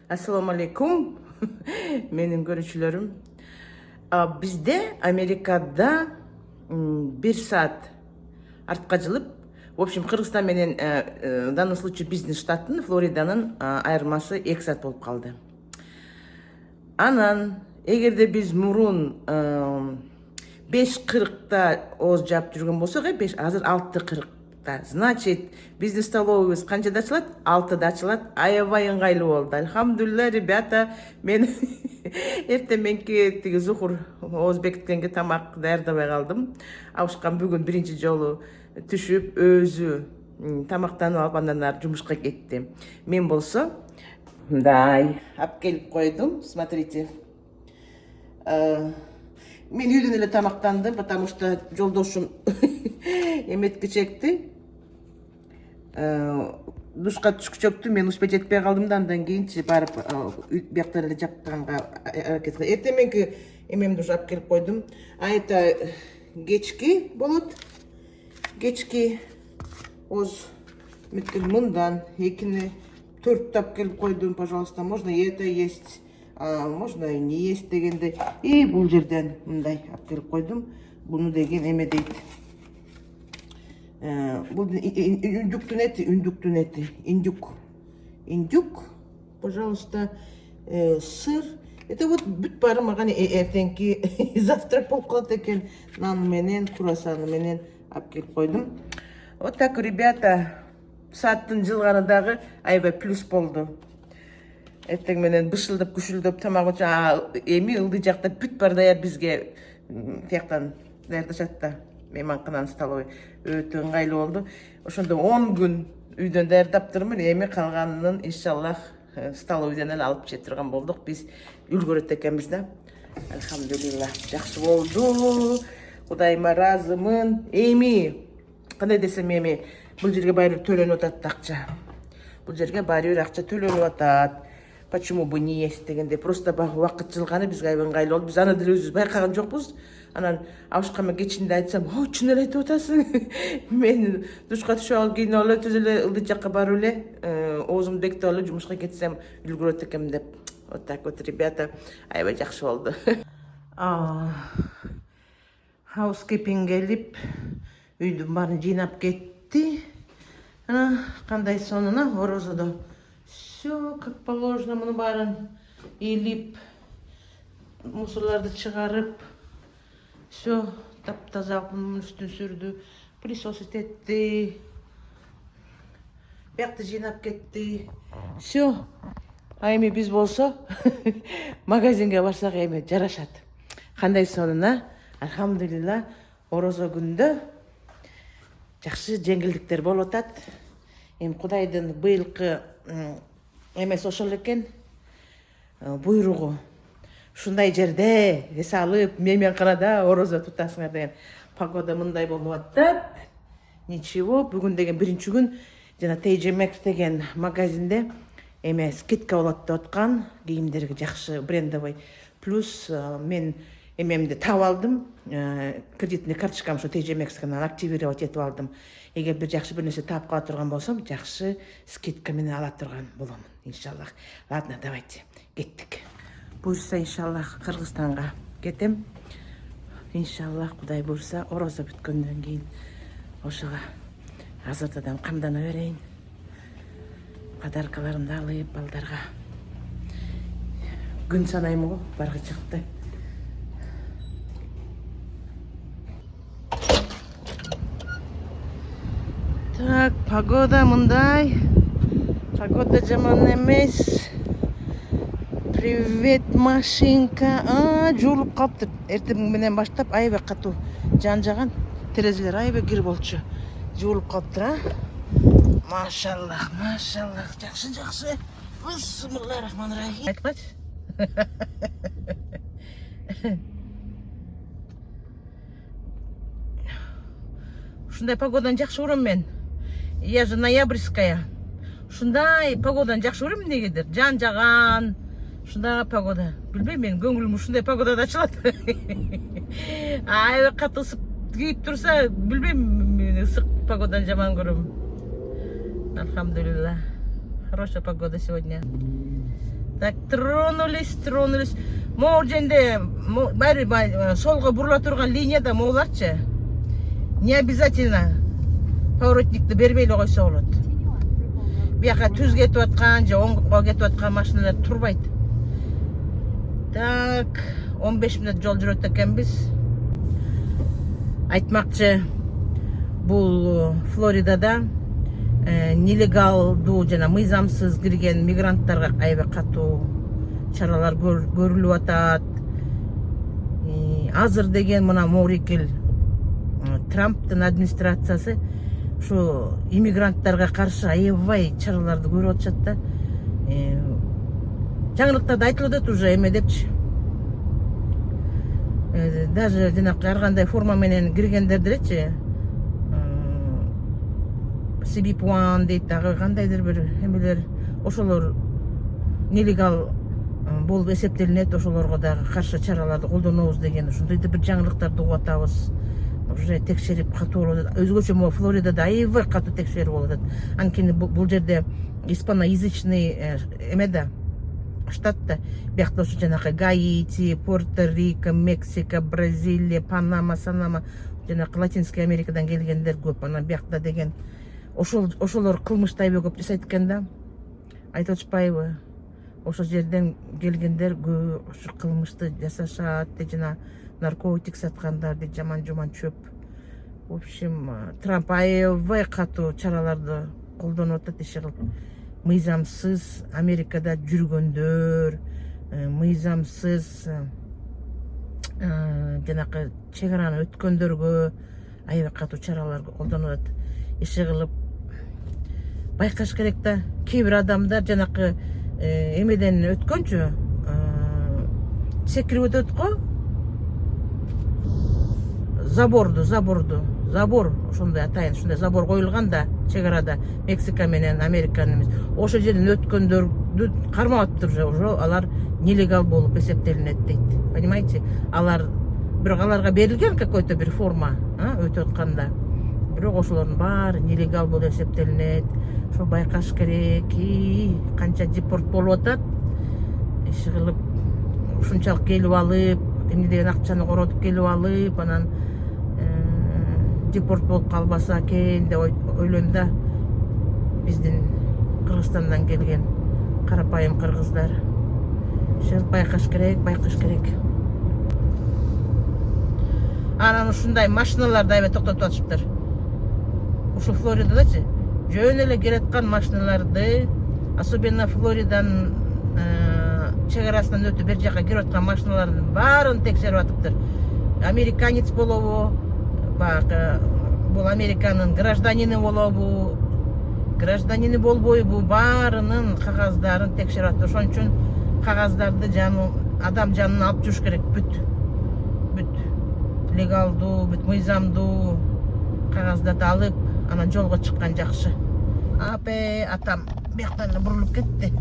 Assalomu alaykum. Mening görüşlerim. Bizde Amerika'da 1 saat артқа жылып, в общем, Кыргызстан менен в данном случае бизнес штаттын Флориданын айырмасы 2 саат болуп калды. Анан эгерде биз мурун 5:40 ооз жаап жүргөн болсок, азыр 6:40. Значит, бизнес столовыйыбыз канчада ачылат? 6-да ачылат. Аябай ыңгайлуу болду. Алхамдулилла, ребята, мен эртеменки тиги Зухур Озбековтенге тамак даярдабай калдым. Абышкан бүгүн биринчи жолу түшүп, өзү тамактанып алып андан ары жумушка кетти. Мен болсо мындай алып келип койдум. Смотрите. Мен үйдөн эле тамактандым, потому что жолдошум эметке чекти. Душка түшкүчөктү, мен успеть этпей калдым да, андан кийинчи барып бияктан эле жапканга аракет кылдым. Эртеменки эмемди ушу алып келип койдум. Это кечки болот. Кечки оз меткил мындан 2-ни 4 алып келип койдум, пожалуйста. Можно и это есть, можно и не есть дегенде. И бул жерден мындай алып келип койдум. Буну деген эме дейт. Бул үндүктүн эти, индюк, пожалуйста, сыр. Это вот бүт баары мага эртеңки завтрак болуп калат экен. Нан менен, круассаны менен алып келип койдум. Вот так, ребята, сааттын жылганы дагы аябай плюс болду. Эртең менен бышылдап, күшүлдөп тамак эми ылдый жакта бүт бар даяр бизге тияктан даярдашат да. Мейманкананын столовой өтө ыңгайлуу болду. Ошондо 10 күн үйдөн даярдаптырмын. Эми калганын иншаллах столовойдон эле алып жей турган болдук. Биз үлгөрөт экенбиз да. Алхамдулилла, жакшы болду. Кудайыма ыраазымын. Эми кандай десем, эми бул жерге баары төлөнүп атат акча. Бул жерге баары акча төлөнүп атат. Почему бы не есть дегенде, просто багы убакыт жылганы бизге аябай ыңгайлуу болду. Биз аны деле өзүбүз байкаган жокпуз. Анан Абышкама кечинде айтсам, чын эле айтып атасың. Мен душка түшүп алып кийинип алып түз эле ылдый жакка барып эле оозумду бекитип алып жумушка кетсем үлгүрөт экенмин деп. Вот так вот, ребята, аябай жакшы болду. Housekeeping келип, үйдүн баарын жыйнап кетти. Ана кандай сонуна орозодо все как положено, муну баарын илип, мусорларды чыгарып, все таптаза кылып үстүн сүрдү, пылесос этти, биякты жыйнап кетти. Все. Эми биз болсо магазинге барсак эми жарашат. Кандай сонуна? Алхамдулилла, орозо күндө жакшы жеңилдиктер болуп атат. Эми Кудайдын быйылкы эмеси ошол экен, буйругу. Ушундай жерде эс алып, мейманканада орозо тутасыңар деген. Погода мындай болуп атат. Ничего, бүгүн деген биринчи күн жана TJ Maxx деген магазинде эме скидка болот деп аткан, кийимдерге жакшы брендовый. Плюс мен эмемди таап алдым, кредитный карточкамды ошо TJ Maxx'дан активировать этип алдым. Эгер бир жакшы бир нерсе таап кала турган болсом, жакшы скидка менен ала турган боломун, иншаллах. Ладно, давайте, кеттик. Буйрса, иншаллах, Кыргызстанга кетем. Иншаллах, Кудай буйрса, орозо бүткөндөн кийин ошого азыртадан камдана берейин. Подаркаларымды алып балдарга. Күн санайм го, барга чыкты. Так, погода мындай. Погода жаман эмес. Привет, машинка. Жуулуп калыптыр. Эртең менен баштап аябай катуу жан жаган. Терезелер аябай кир болчу. Жуулуп калыптыр, Машаллах, машаллах. Жакшы. Бисмиллахиррахманиррахим. Айтпач. Ушундай погоданы жакшы көрөм мен. Я же ноябрьская. Ушундай погоданы жакшы көрөм эмнегедир. Жан жаган. Ушундай погода. Билбейм, мен көңүлүм ушундай погодада ачылат. Аябай катуу ысык кийип турса, билбейм, мен ысык погоданы жаман көрөм. Алхамдулилла. Хорошая погода сегодня. Так, тронулись. Могу жерде бәрі солға бұрыла тұрған линияда моларчы. Не обязательно поворотникті бермейлі қойса болады. Бияқа түз кетіп атқан, же оңға кетіп атқан машиналар тұрбайды. Так, 15 минут жол жүрет екенбіз. Айтмақчы, бұл Флоридада нелегалду жана мыйзамсыз кирген мигранттарга аябай катуу чаралар көрүлүп атат. Азыр деген мына Морикел Трамптын администрациясы ушу иммигранттарга каршы аябай чараларды көрүп атышат да. Жаңылыктарда айтылып атат уже эме депчи. Даже жанакы ар кандай форма менен киргендер делечи. CB1 дейт, дагы кандайдыр бир эмелер, ошолор нелегал болуп эсептелинет, ошолорго дагы каршы чараларды колдонобуз деген ушундай бир жаңылыктарды угуп атабыз. Уже текшерип катуу болуп атат. Өзгөчө могу Флоридада аябай катуу текшерип болуп атат. Анткени бул жерде испаноязычный эмеде штатта, биякта ошо жанакы Гаити, Пуэрто-Рико, Мексика, Бразилия, Панама, Санама, жанакы Латинский Америкадан келгендер көп. Анан биякта деген ошолор кылмышты аябай көп жасайт экен да. Айтып атышпайбы? Ошол жерден келгендер көп ошо кылмышты жасашат, жана наркотик саткандар, жаман-жуман чөп. В общем, Трамп аябай катуу чараларды колдонуп атат иши кылып. Мыйзамсыз Америкада жүргөндөр, мыйзамсыз жанакы чегараны өткөндөргө аябай катуу чаралар колдонуп атат. Иши кылып байкаш керек да. Кээ бир адамдар жанакы эмеден өткөнчү, секирип өтөт го. Забор, ошондой атайын, ушундай забор коюлган да чегарада, Мексика менен Американын. Ошол жерден өткөндөрдү кармап атыптыр уже, ошо алар нелегал болуп эсептелинет дейт. Понимаете? Бирок аларга берилген какой-то бир форма, өтүп атканда. Бирок ошолордун баары нелегал болуп эсептелинет. Ошо байкаш керек. Канча депорт болуп атат. Иши кылып ушунчалык келип алып, эмне деген акчаны коротуп келип алып, анан депорт болуп калбаса экен деп ойлойм да. Биздин Кыргызстандан келген карапайым кыргыздар. Ошо байкаш керек. Анан ушундай машиналарды аябай токтотуп атышыптыр. Ушу Флоридадачы жөн эле келаткан машиналарды, особенно Флориданын чегарасынан өтүп бер жака кирип аткан машиналардын баарын текшерип атыптыр. Американец болобу, баягы бул Американын гражданины болобу, гражданины болбойбу, баарынын кагаздарын текшерип атат. Ошон үчүн кагаздарды адам жанын алып жүрүш керек. Бүт легалдуу, бүт мыйзамдуу кагаздарды алып, анан жолго чыккан жакшы. Атам бияктан бурулуп кетти.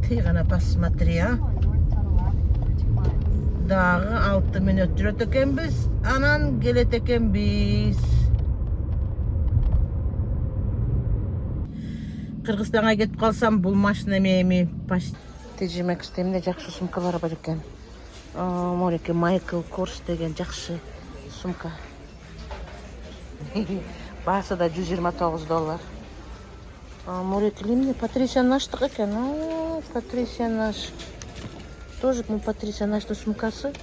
Ты гана посмотри, Дагы 6 мүнөт жүрөт экенбиз, анан келет экенбиз. Кыргызстанга кетип калсам, бул машина мени почти тежемекте эмне жакшы сумкалар бар экен. Мореке Michael Kors деген жакшы сумка. Баасы да $129. Мореке эмне Патрисия Наштык экен. Патрисия Наш. Тоже Патрисия Наштын сумкасы.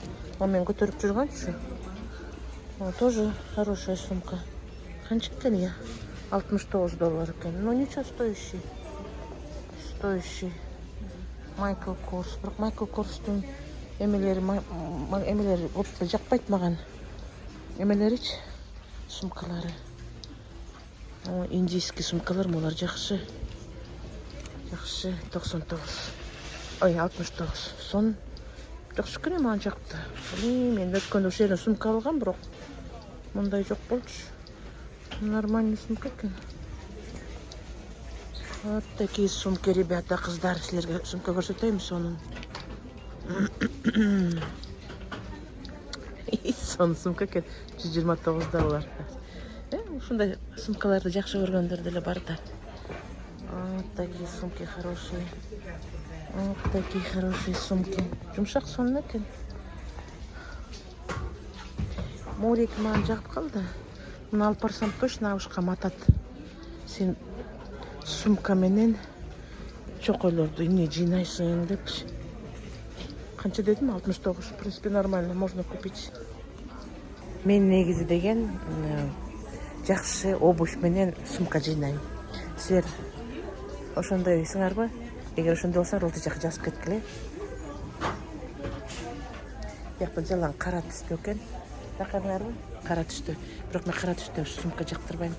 Мен көтөрүп жүргөнчү. Тоже хорошая сумка. Канча экен я? $69 экен. Ну ничего, стоящий. Michael Kors. Бирок Michael Kors'тун эмелери опта жакпайт маган. Эмелеричи сумкалары. Индийский сумкалар булар жакшы. 99. Ой, 69. Сон жакшы экен мага жакты. Мен өткөндө ошол жерден сумка алгам, бирок мындай жок болчу. Нормальный сумка экен. Вот такие сумки, ребята, кыздар. Силерге сумка көрсөтөйм сонун. Сон сумка экен. $129. Ушундай сумкаларды жакшы көргөндөр деле бар да. Вот такие сумки хорошие. Вот такие хорошие сумки. Жұмшақ сонын екен. Морек маған жағып қалды. Мұны алып барсам точно ауышқа матады. Сен сумкаменен чокойларды не жинайсың депші. Қанша дедім? 69. В принципе, нормально, можно купить. Мен негізі деген жақсы обувь менен сумка жинайм. Сіздер ошондой ойсуңар ба? Егер ошондой болса, ол жақ жазып кеткиле. Бияқта жалаң қара түстүү екен. Байқадыңар ба? Қара түстүү. Бирок мен қара түстүү сумка жактырбайм.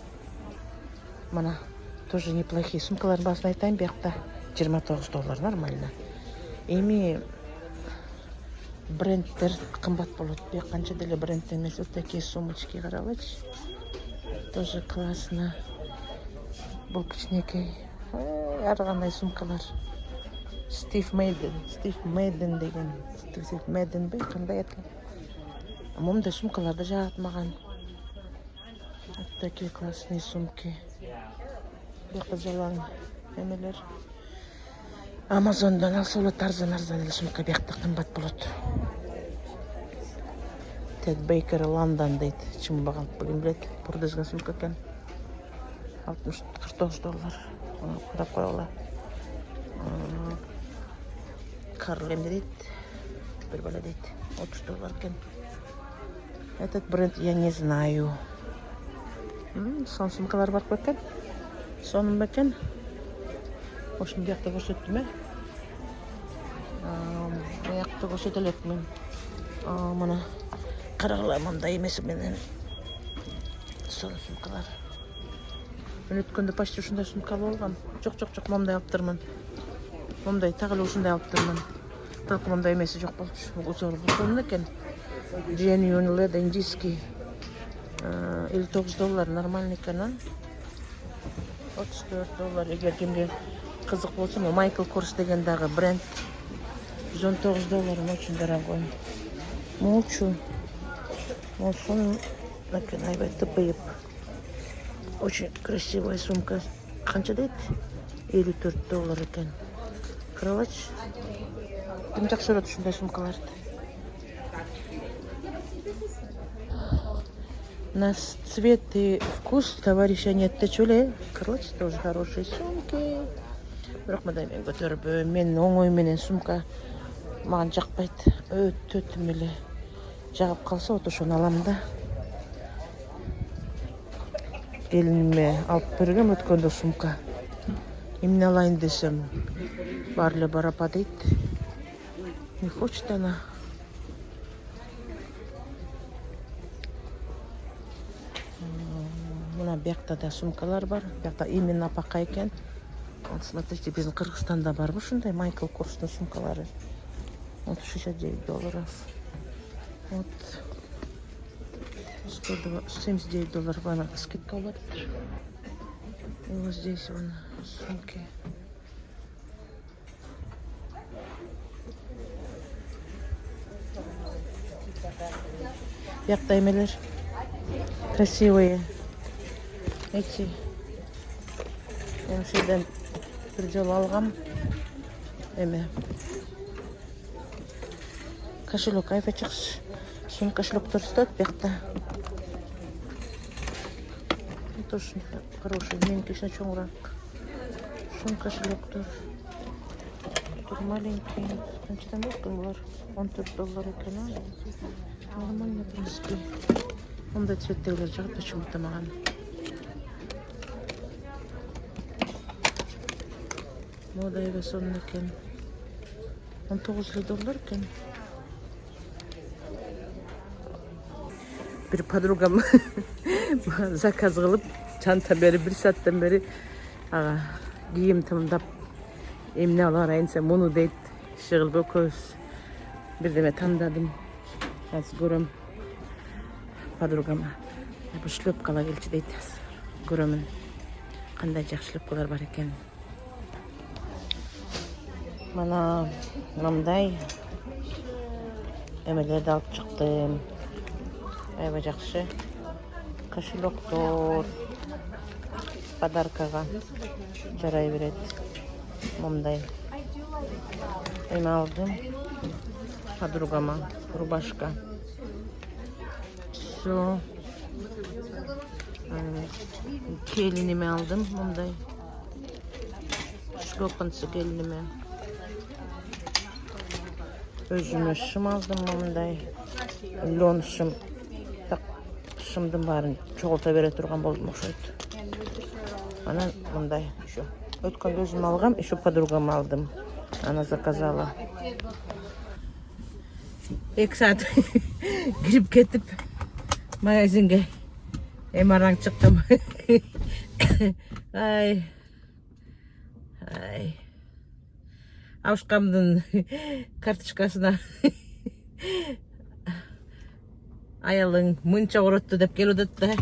Мана тоже неплохие сумкалардын баасын айтайын. Бияқта $29 нормально. Эми брендтер кымбат болот. Бияк канча деле бренд эмес. Вот такие сумочки карагычы. Тоже классно. Бул кичинекей. Ар кандай сумкалар. Стив Мэдден деген. Стив Мэдден бе? Кандай экен? Момундай сумкаларды жагат маган. Вот такие классные сумки. Бияқта жалаң эмелер. Амазондан алса болот, арзан эле сумка. Бияқта кымбат болот. Тед Бейкер Лондон дейт. Чым баган билет. Продажга сумка экен. $49. Карап коела. Карлем дейт. Бир бала дейт. $30 экен. Этот бренд я не знаю. Сон сумкалар бар экен. Сонун бекен. Ошон бияқта көрсөттүм э. Бияқта көрсөтө элекмин. Мына карагыла мындай эмеси менен сон сумкалар. Мен өткөндө почти ушундай сумка болгон. Жок, момундай алыптырмын. Момундай так эле ушундай алыптырмын. Только момундай эмеси жок болчу. Узор сонун экен. Genuine leather индийский. $59 нормальный экен. $34. Эгер кимге кызык болсо, Майкл Корс деген дагы бренд. $119, очень дорогой. Молчу. Вот он, айбатты быйып. Очень красивая сумка. Канча дейт? $54 экен. Карабачы. Ким жакшы көрөт ушундай сумкаларды? На цвет и вкус товарища нет. Течуле. Короче, тоже хорошие сумки. Бирок мындай мен көтөрүп, мен оңой менен сумка маған жакпайт. Өтө тим эле жагып калса, вот ошону алам да. Келиниме алып бергем өткөндө сумка. Эмне алайын десем, бар эле барапа дейт. Не хочет она. Мына бияқта да сумкалар бар. Бияқта именно пока екен. Вот смотрите, биздин Кыргызстанда бар ушундай Майкл Корстун сумкалары. Вот $69. Вот $79 бана скидка болот. И вот здесь вон сумки. Бияқта эмелер красивые. Эти жерден бир жолу алгам. Эме кошелек айфа жакшы. Сум кошелектор стоит бияқта. Тоже хороший, меники кичине чоңураак. Сум кошелектор. Тут маленький. Канчадан болду булар? $14 экен. Нормально, в принципе. Мындай цветтегилер жагат почему-то маган. Мода эбе сонун экен. $19 экен. Бир подругам заказ кылып, чанта берип, 1 сааттан бери кийим тымдап эмне алайын десем, муну дейт. Шыгыл экөөбүз бирдеме тандадым. Азыр көрөм. Подругама бул шлепка ала келчи дейт. Көрөмүн кандай жакшы шлепкалар бар экен. Мана мындай эмелерди алып чыктым. Аябай жакшы. Кошелектор. Подаркаға жарай береді. Мындай. Мен алдым подругама рубашка. Все. Келініме алдым мындай. Шлепанцы келініме. Өзіме шым алдым мындай. Лен шым. Так шымдың барын çoğalta бере тұрған болдым ұқсайды. Ана мындай еще. Өткенде өзім алғам, еще подругам алдым. Она заказала. 2 saat girip ketip magazinге emaraң çıktım. Ay. Ay. Авышқамдың карточкасына аялың мынча уротты деп келудет да.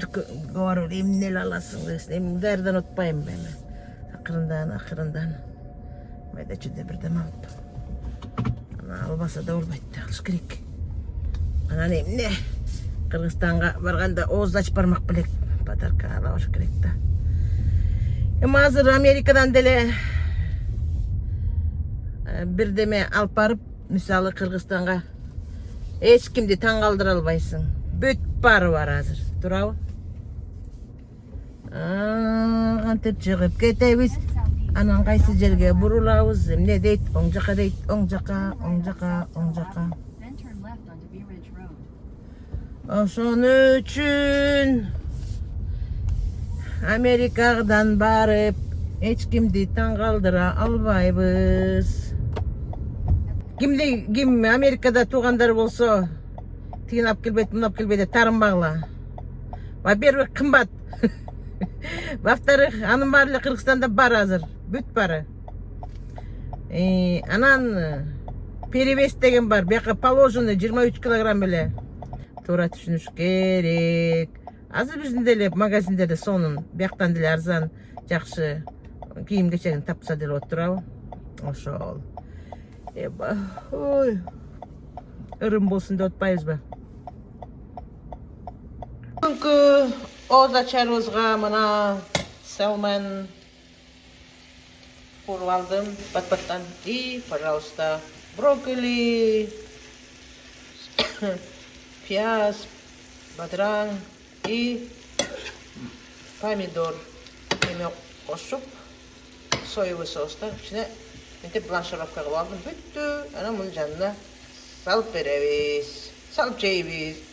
Говорю, емнел аласың десін, емдерден ұтпайым ben. Ақырындан. Майда чүде бірден алып. Ана албаса да olmaydı, алыш керек. Анан емне? Қырғызстанға барғанда ооздач бармақ білек. Подарка алабаш керек да. Азыр Америкадан деле бірдеме алып барып, мисалы Қырғызстанға эч кимди таң калтыра албайсың. Бүт бары бар азыр. Турабы? Кантип чыгып кетебиз. Анан кайсы жерге бурулабыз? Эмне дейт? Оң жака дейт. Оң жака. Ошон үчүн Америкадан барып эч кимди таң калтыра албайбыз. Ким Америкада туугандар болсо, тигин алып келбейт, муну алып келбейт деп тарынбагыла. Во-первых, кымбат. Во-вторых, анын баары эле Кыргызстанда бар азыр, бүт бары. Анан перевес деген бар, бияка положено 23 килограмм эле. Туура түшүнүш керек. Азыр биздин деле магазиндерде сонун, бияктан деле арзан, жакшы кийим кечегин тапса деле отурабы. Ошол. Ой. Ырым болсун деп атпайбызбы? Бүгүнкү ооза чарыбызга мына салман куруп алдым. Пат-паттан. И, пожалуйста, брокколи, пияз, бадыраң и помидор. Эме кошуп, соевый соустар ичине мынтип бланшировка кылып алдым. Бүттү. Анан мунун жанына салып беребиз. Салып жейбиз.